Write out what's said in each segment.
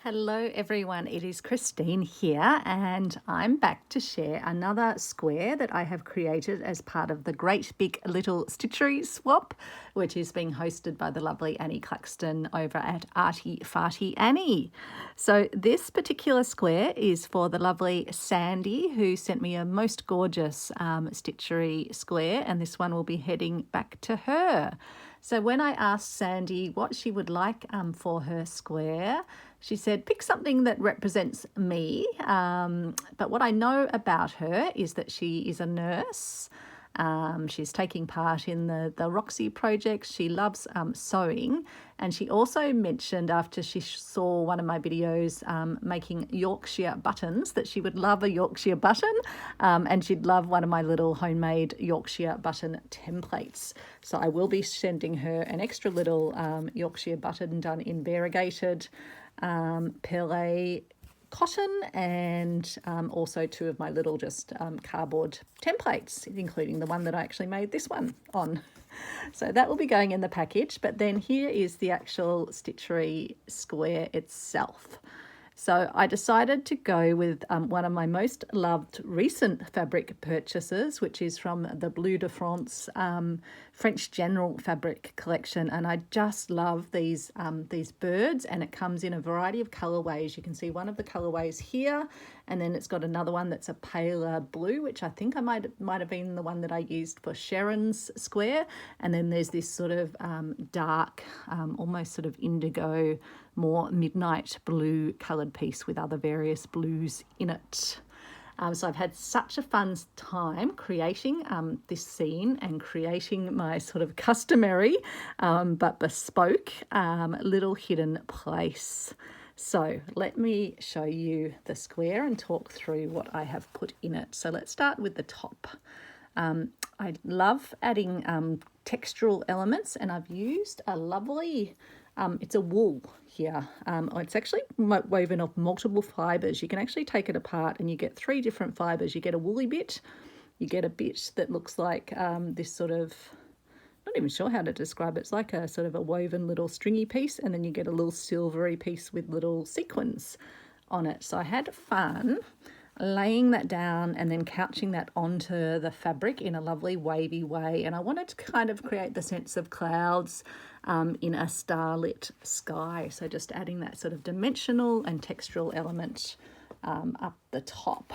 Hello everyone, it is Christine here and I'm back to share another square that I have created as part of the Great Big Little Stitchery Swap, which is being hosted by the lovely Annie Claxton over at Arty Farty Annie. So this particular square is for the lovely Sandy, who sent me a most gorgeous stitchery square, and this one will be heading back to her. So when I asked Sandy what she would like for her square, she said, pick something that represents me. But what I know about her is that she is a nurse. She's taking part in the Roxy project. She loves sewing. And she also mentioned, after she saw one of my videos making Yorkshire buttons, that she would love a Yorkshire button, and she'd love one of my little homemade Yorkshire button templates. So I will be sending her an extra little Yorkshire button done in variegated Perle cotton, and also two of my little just cardboard templates, including the one that I actually made this one on. So that will be going in the package, but then here is the actual stitchery square itself. So I decided to go with one of my most loved recent fabric purchases, which is from the Bleu de France French General fabric collection. And I just love these birds, and it comes in a variety of colorways. You can see one of the colorways here, and then it's got another one that's a paler blue, which I think I might have been the one that I used for Sharon's square. And then there's this sort of dark, almost sort of indigo, more midnight blue coloured piece with other various blues in it. So I've had such a fun time creating this scene and creating my sort of customary but bespoke little hidden place. So let me show you the square and talk through what I have put in it. So let's start with the top. I love adding textural elements, and I've used a lovely, it's a wool here. It's actually woven of multiple fibres. You can actually take it apart and you get three different fibres. You get a woolly bit, you get a bit that looks like this sort of, not even sure how to describe it. It's like a sort of a woven little stringy piece, and then you get a little silvery piece with little sequins on it. So I had fun laying that down and then couching that onto the fabric in a lovely wavy way. And I wanted to kind of create the sense of clouds in a starlit sky. So just adding that sort of dimensional and textural element up the top.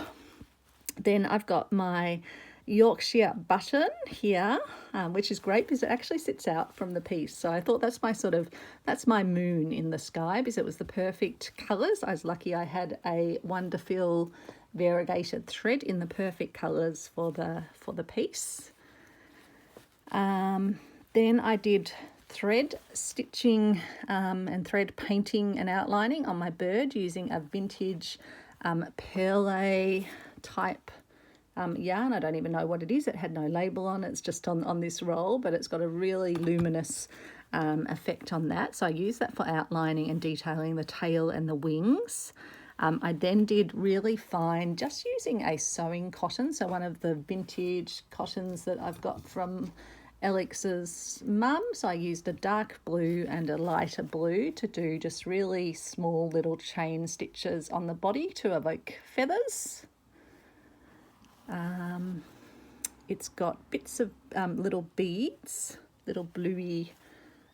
Then I've got my Yorkshire button here, which is great because it actually sits out from the piece. So I thought that's my moon in the sky, because it was the perfect colours. I was lucky I had a wonderful variegated thread in the perfect colours for the piece. Then I did thread stitching and thread painting and outlining on my bird using a vintage Perle type yarn. I don't even know what it is. It had no label on it. It's just on this roll, but it's got a really luminous effect on that. So I use that for outlining and detailing the tail and the wings. I then did really fine, just using a sewing cotton. So one of the vintage cottons that I've got from Alex's mum. So I used a dark blue and a lighter blue to do just really small little chain stitches on the body to evoke feathers. It's got bits of little beads, little bluey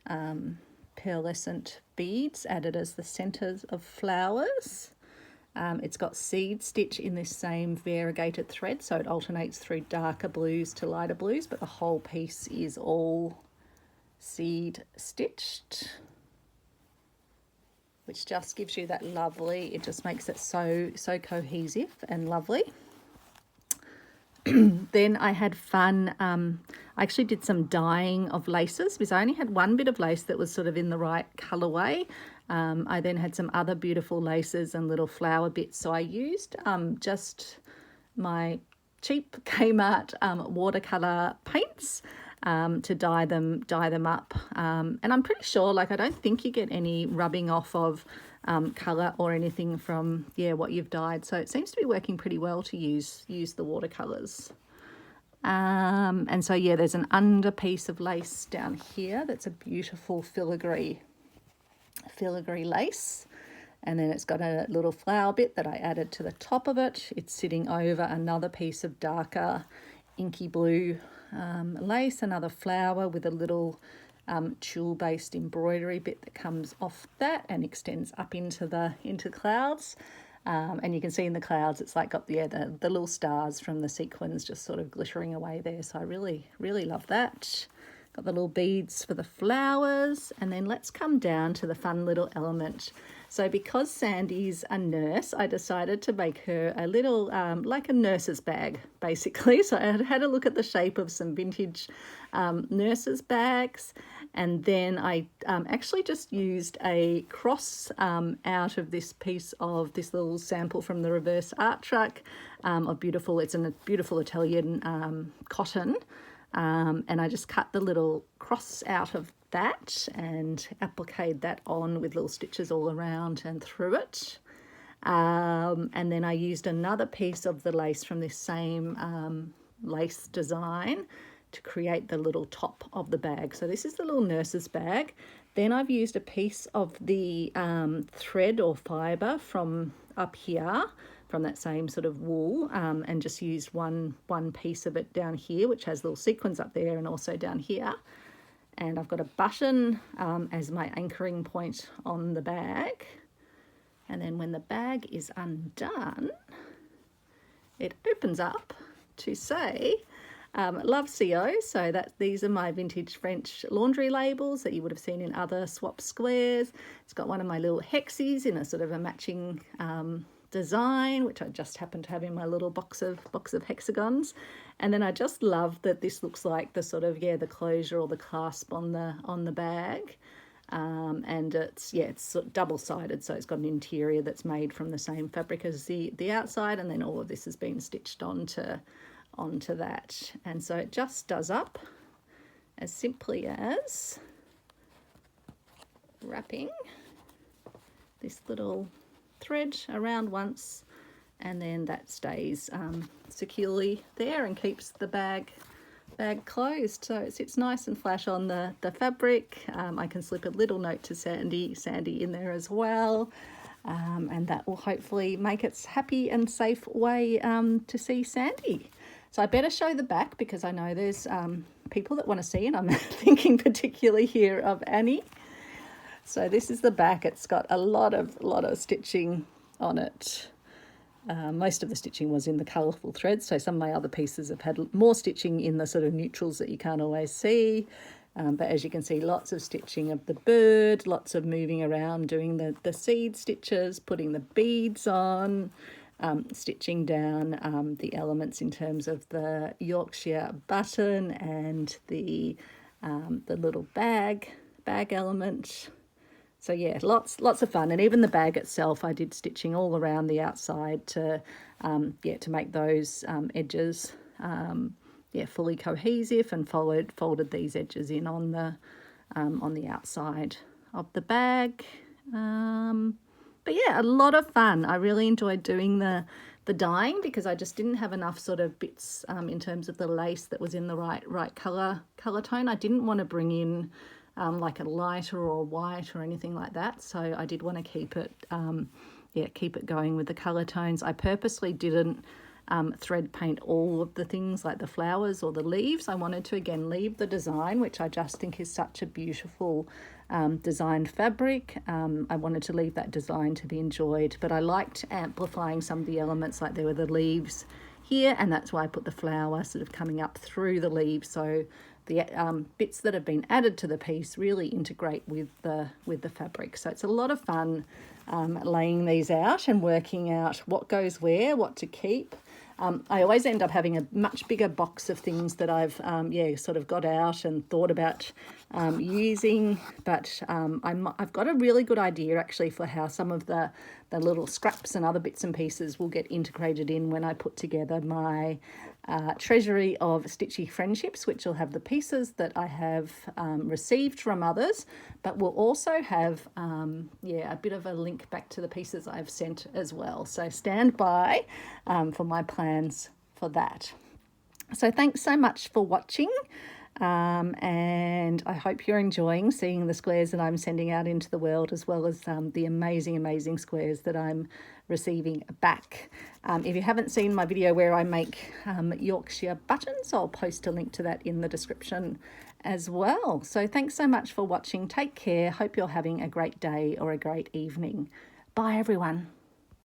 pearlescent beads added as the centres of flowers. It's got seed stitch in this same variegated thread, so it alternates through darker blues to lighter blues, but the whole piece is all seed stitched, which just gives you that lovely, it just makes it so cohesive and lovely. Then I had fun, I actually did some dyeing of laces because I only had one bit of lace that was sort of in the right colourway. I then had some other beautiful laces and little flower bits. So I used just my cheap Kmart watercolour paints to dye them up. And I'm pretty sure, like, I don't think you get any rubbing off of colour or anything from what you've dyed. So it seems to be working pretty well to use the watercolours. And so there's an under piece of lace down here that's a beautiful filigree lace. And then it's got a little flower bit that I added to the top of it. It's sitting over another piece of darker inky blue lace, another flower with a little tulle-based embroidery bit that comes off that and extends up into the clouds. And you can see in the clouds, it's like got the little stars from the sequins just sort of glittering away there. So I really, really love that. Got the little beads for the flowers. And then let's come down to the fun little element. So because Sandy's a nurse, I decided to make her a little, like a nurse's bag, basically. So I had a look at the shape of some vintage nurse's bags. And then I actually just used a cross out of this piece of this little sample from the reverse art truck of beautiful, it's a beautiful Italian cotton. And I just cut the little cross out of that and appliqued that on with little stitches all around and through it. And then I used another piece of the lace from this same lace design to create the little top of the bag. So this is the little nurse's bag. Then I've used a piece of the thread or fibre from up here, from that same sort of wool, and just used one piece of it down here, which has little sequins up there and also down here. And I've got a button as my anchoring point on the bag. And then when the bag is undone, it opens up to say, Love CO. So these are my vintage French laundry labels that you would have seen in other swap squares. It's got one of my little hexies in a sort of a matching design, which I just happen to have in my little box of hexagons. And then I just love that this looks like the sort of, the closure or the clasp on the bag. And it's sort of double-sided, so it's got an interior that's made from the same fabric as the outside, and then all of this has been stitched onto that. And so it just does up as simply as wrapping this little thread around once, and then that stays securely there and keeps the bag closed. So it sits nice and flash on the fabric. I can slip a little note to Sandy in there as well, and that will hopefully make it happy and safe way to see Sandy. So I better show the back because I know there's people that want to see, and I'm thinking particularly here of Annie. So this is the back. It's got a lot of stitching on it. Most of the stitching was in the colourful threads, so some of my other pieces have had more stitching in the sort of neutrals that you can't always see. But as you can see, lots of stitching of the bird, lots of moving around, doing the seed stitches, putting the beads on, stitching down the elements in terms of the Yorkshire button and the little bag element. So yeah, lots of fun. And even the bag itself, I did stitching all around the outside to make those edges fully cohesive, and folded these edges in on the outside of the bag. But yeah, a lot of fun. I really enjoyed doing the dyeing because I just didn't have enough sort of bits in terms of the lace that was in the right color tone. I didn't want to bring in like a lighter or white or anything like that. So I did want to keep it going with the color tones. I purposely didn't thread paint all of the things like the flowers or the leaves. I wanted to again leave the design, which I just think is such a beautiful designed fabric. I wanted to leave that design to be enjoyed, but I liked amplifying some of the elements, like there were the leaves here, and that's why I put the flower sort of coming up through the leaves, so the bits that have been added to the piece really integrate with the fabric. So it's a lot of fun laying these out and working out what goes where, what to keep. I always end up having a much bigger box of things that I've sort of got out and thought about using, but I've got a really good idea actually for how some of the little scraps and other bits and pieces will get integrated in when I put together my treasury of Stitchy friendships, which will have the pieces that I have received from others, but will also have a bit of a link back to the pieces I've sent as well. So stand by for my plans for that. So thanks so much for watching. And I hope you're enjoying seeing the squares that I'm sending out into the world, as well as the amazing squares that I'm receiving back. If you haven't seen my video where I make Yorkshire buttons, I'll post a link to that in the description as well. So thanks so much for watching. Take care. Hope you're having a great day or a great evening. Bye everyone.